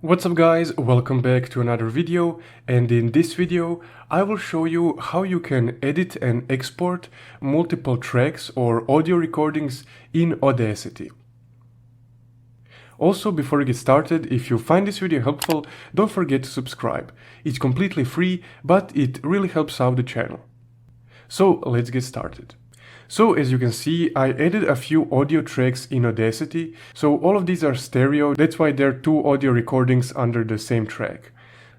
What's up guys, welcome back to another video, and in this video I will show you how you can edit and export multiple tracks or audio recordings in Audacity. Also, before we get started, if you find this video helpful, don't forget to subscribe. It's completely free, but it really helps out the channel. So let's get started. So as you can see, I added a few audio tracks in Audacity. So all of these are stereo, that's why there are two audio recordings under the same track.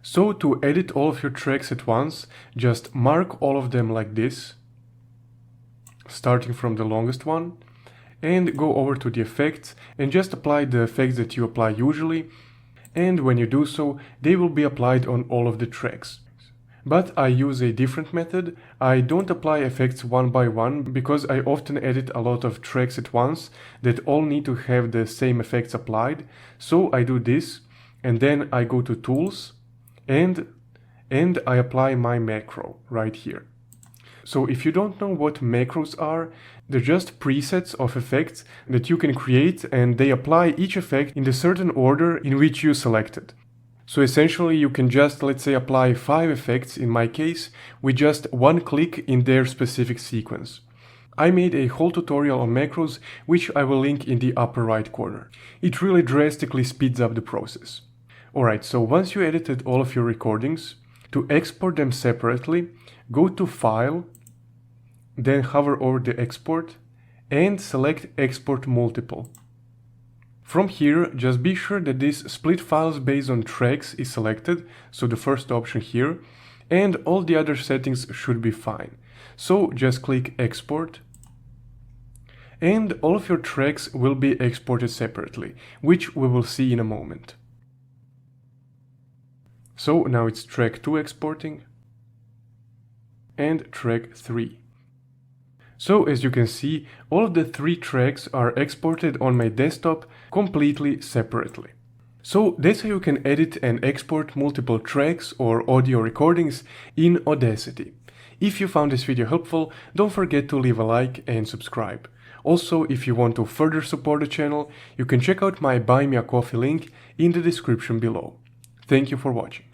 So to edit all of your tracks at once, just mark all of them like this, starting from the longest one, and go over to the effects and just apply the effects that you apply usually. And when you do so, they will be applied on all of the tracks. But I use a different method. I don't apply effects one by one because I often edit a lot of tracks at once that all need to have the same effects applied. So I do this, and then I go to Tools and I apply my macro right here. So if you don't know what macros are, they're just presets of effects that you can create, and they apply each effect in the certain order in which you selected. So essentially you can just, let's say, apply 5 effects in my case with just one click in their specific sequence. I made a whole tutorial on macros, which I will link in the upper right corner. It really drastically speeds up the process. Alright, so once you edited all of your recordings, to export them separately, go to File, then hover over the export and select Export Multiple. From here, just be sure that this split files based on tracks is selected, so the first option here, and all the other settings should be fine. So just click Export, and all of your tracks will be exported separately, which we will see in a moment. So now it's track 2 exporting, and track 3. So as you can see, all of the 3 tracks are exported on my desktop completely separately. So that's how you can edit and export multiple tracks or audio recordings in Audacity. If you found this video helpful, don't forget to leave a like and subscribe. Also, if you want to further support the channel, you can check out my Buy Me a Coffee link in the description below. Thank you for watching.